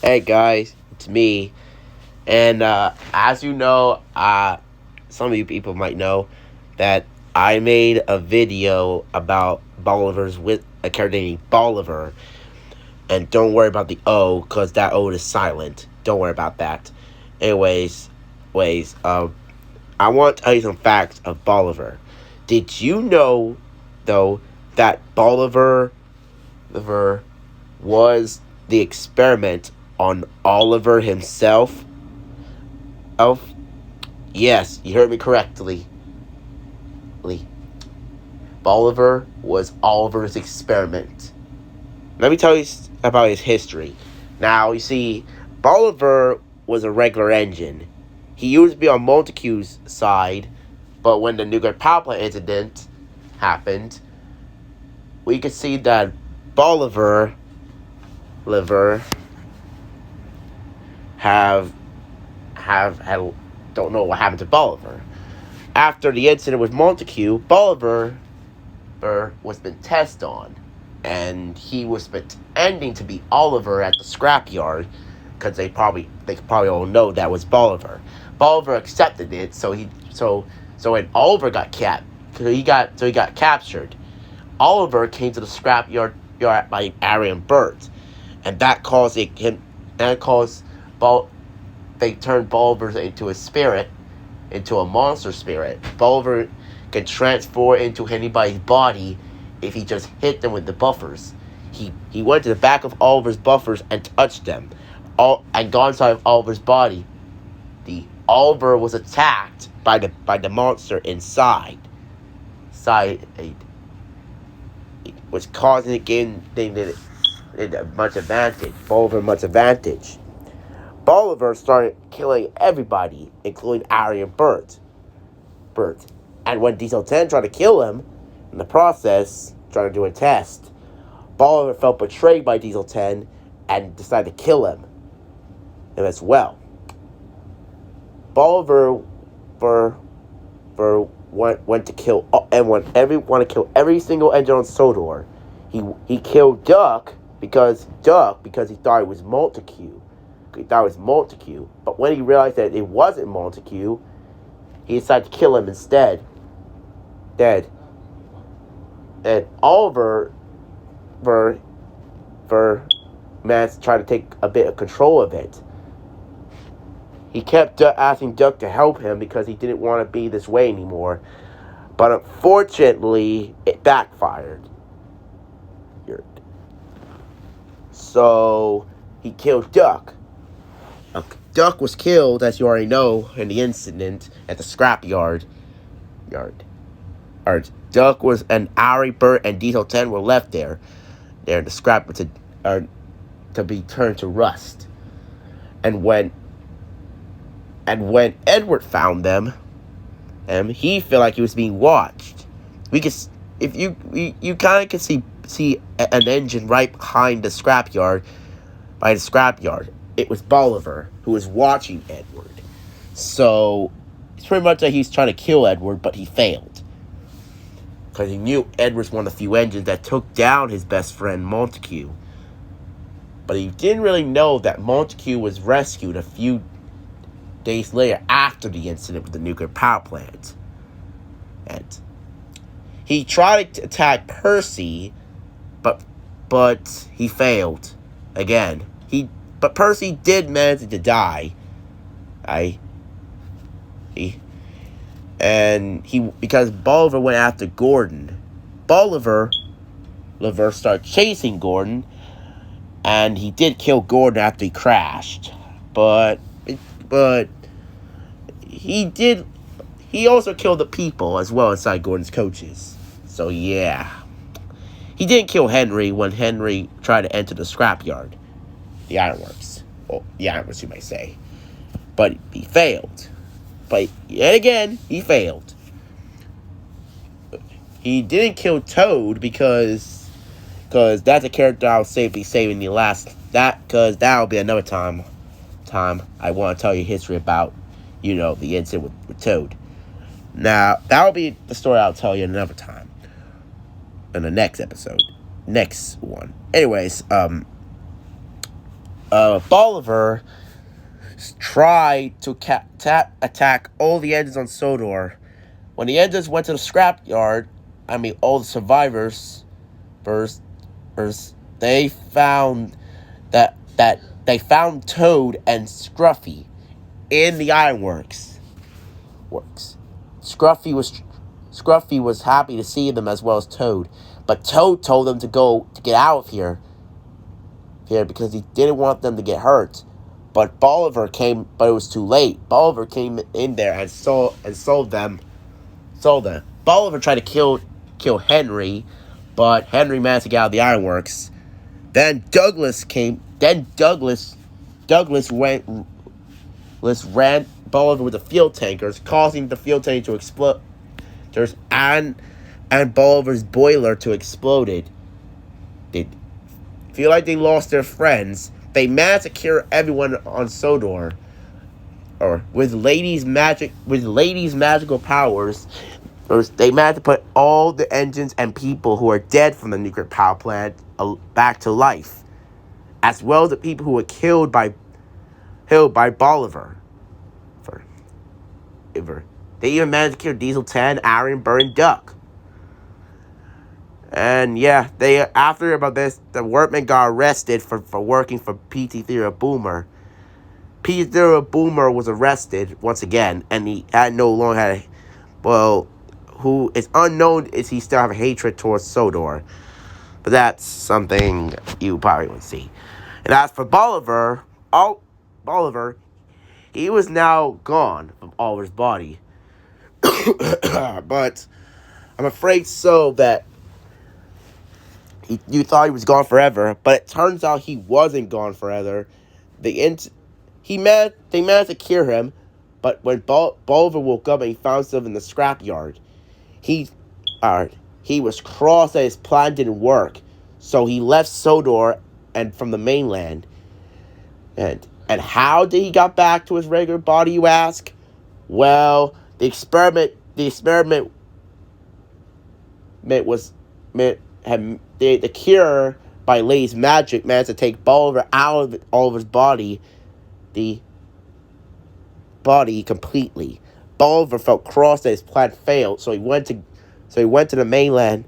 Hey guys, it's me. And as you know, some of you people might know that I made a video about Bolivar's with a character named Bolivar. And don't worry about the O, because that O is silent. Don't worry about that. Anyways, I want to tell you some facts of Bolivar. Did you know, though, that Bolivar was the experiment on Oliver himself? Oh, yes, you heard me correctly. Bolivar was Oliver's experiment. Let me tell you about his history. Now, you see, Bolivar was a regular engine. He used to be on Montague's side, but when the nuclear power plant incident happened, we could see that Bolivar have don't know what happened to Bolivar. After the incident with Montague, Bolivar was been tested on, and he was pretending to be Oliver at the scrapyard because they probably all know that was Bolivar. Bolivar accepted it, so when Oliver got he got captured. Oliver came to the scrapyard by Arian Burt, and that caused they turned Bolivar into a spirit, into a monster spirit. Bolivar can transform into anybody's body if he just hit them with the buffers. He went to the back of Oliver's buffers and touched them, and got inside of Oliver's body. The Oliver was attacked by the monster inside. It was causing the game much advantage. Bolivar much advantage. Bolivar started killing everybody, including Arian Burt. And when Diesel 10 tried to kill him, in the process, trying to do a test, Bolivar felt betrayed by Diesel 10 and decided to kill him as well. Bolivar went to kill every single engine on Sodor. He killed Duck because he thought it was Montague. But when he realized that it wasn't Montague, he decided to kill him instead. Dead. And Oliver managed to try to take a bit of control of it. He kept asking Duck to help him because he didn't want to be this way anymore. But unfortunately, it backfired. So he killed Duck. Duck was killed, as you already know, in the incident at the scrapyard. Duck was, and Ari, Burt, and Diesel 10 were left there. They're in the scrap to be turned to rust. And when Edward found them, he felt like he was being watched. We could, if you kind of can see an engine right behind the scrapyard. By the scrapyard, it was Bolivar who was watching Edward. So it's pretty much like he's trying to kill Edward, but he failed because he knew Edward's one of the few engines that took down his best friend Montague. But he didn't really know that Montague was rescued a few days later after the incident with the nuclear power plant. And he tried to attack Percy, but he failed again. But Percy did manage to die. Because Bolivar went after Gordon. Bolivar started chasing Gordon, and he did kill Gordon after he crashed. But he also killed the people as well inside Gordon's coaches. So yeah. He didn't kill Henry when Henry tried to enter the scrapyard. The ironworks. Well, the ironworks, you may say. But he failed. But yet again, he failed. He didn't kill Toad because that's a character I'll be saving the last. Because that'll be another time I want to tell you history about, the incident with Toad. Now, that'll be the story I'll tell you another time. In the next episode. Next one. Anyways, Bolivar tried to attack all the engines on Sodor. When the engines went to the scrapyard, all the survivors, first, they found that they found Toad and Scruffy in the ironworks. Scruffy was happy to see them as well as Toad, but Toad told them to get out of here because he didn't want them to get hurt. But Bolivar came, but it was too late. Bolivar came in there and sold them. Bolivar tried to kill Henry, but Henry managed to get out of the ironworks. Then Douglas ran Bolivar with the fuel tankers, causing the fuel tank to explode, and Bolivar's boiler to exploded. They feel like they lost their friends. They managed to cure everyone on Sodor, or with ladies' magical powers. They managed to put all the engines and people who are dead from the nuclear power plant back to life, as well as the people who were killed by Bolivar. They even managed to kill Diesel 10, Aaron, Burr, and Duck. And yeah, after about this, the workman got arrested for working for PT Theater Boomer. PT Theater Boomer was arrested once again, and he no longer had who is unknown is he still have a hatred towards Sodor. But that's something you probably won't see. And as for Bolivar, he was now gone from Oliver's body. But I'm afraid so that you thought he was gone forever, but it turns out he wasn't gone forever. They managed to cure him, but when Bolivar woke up and he found himself in the scrapyard, he was cross that his plan didn't work, so he left Sodor and from the mainland. And how did he got back to his regular body, you ask? Well, the experiment the cure by Lay's magic managed to take Bolivar out of Oliver's body, the body completely. Bolivar felt cross that his plan failed, so he went to the mainland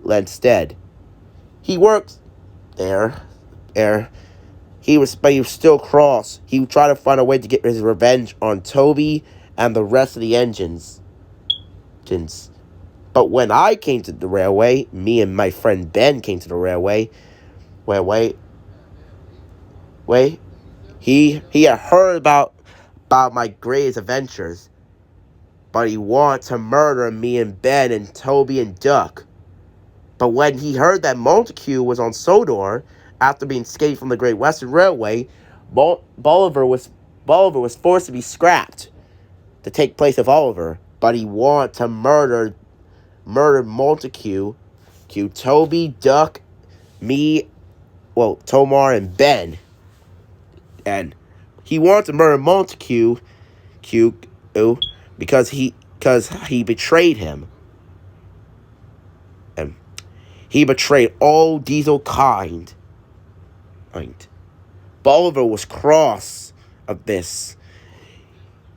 instead. He worked there. But he was still cross. He tried to find a way to get his revenge on Toby and the rest of the engines. But when I came to the railway, me and my friend Ben came to the railway. He had heard about my greatest adventures, but he wanted to murder me and Ben and Toby and Duck. But when he heard that Montague was on Sodor after being escaped from the Great Western Railway, Bolivar was forced to be scrapped to take place of Oliver. But he wanted to murder Montague, Toby, Duck, me, Tomar, and Ben. And he wanted to murder Montague, because he betrayed him. And he betrayed all Diesel kind. Bolivar was cross of this.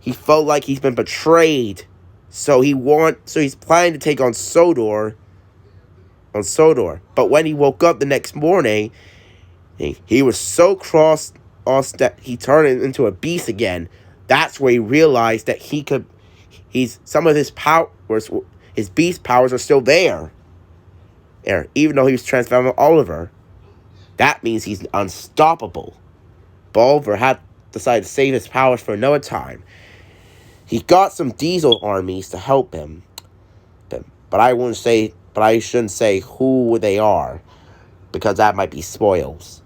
He felt like he's been betrayed. So he's planning to take on Sodor. But when he woke up the next morning, he was so cross that he turned into a beast again. That's where he realized that some of his powers, his beast powers are still there. Even though he was transformed with Oliver. That means he's unstoppable. Bolivar had decided to save his powers for another time. He got some Diesel armies to help him. But I shouldn't say who they are, because that might be spoilers.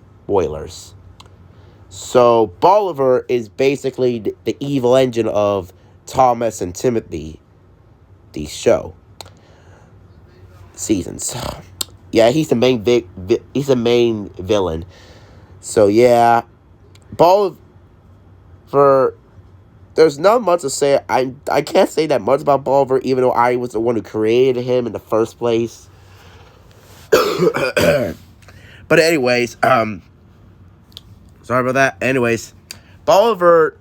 So Bolivar is basically the evil engine of Thomas and Timothy, the show seasons. Yeah, he's the main villain. So yeah, Bolivar. There's not much to say. I can't say that much about Bolivar, even though I was the one who created him in the first place. But anyways, Sorry about that. Anyways, Bolivar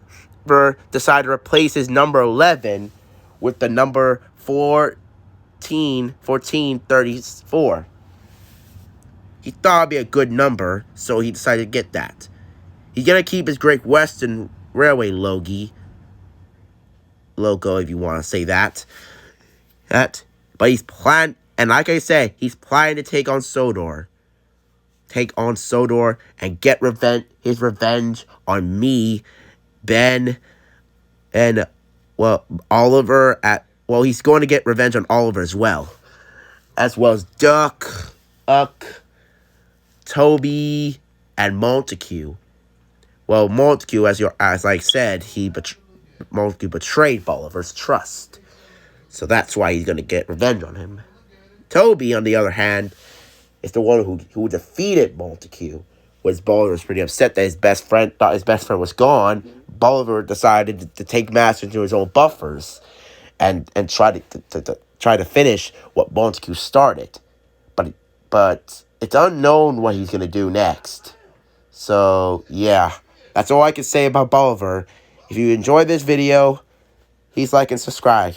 decided to replace his number 11 with the number 1434. He thought it'd be a good number, so he decided to get that. He's gonna keep his Great Western Railway logo, if you want to say that. But he's planning, and like I said, he's planning to take on Sodor. And get his revenge on me, Ben, and, Oliver he's going to get revenge on Oliver as well as Duck, Toby, and Montague. Well, Montague, as I said, Montague betrayed Bolivar's trust. So that's why he's going to get revenge on him. Toby, on the other hand, is the one who defeated Montague. Bolivar was pretty upset that his best friend was gone. Bolivar decided to take matters into his own buffers and try to finish what Montague started. But it's unknown what he's going to do next. So, yeah. That's all I can say about Bolivar. If you enjoyed this video, please like and subscribe.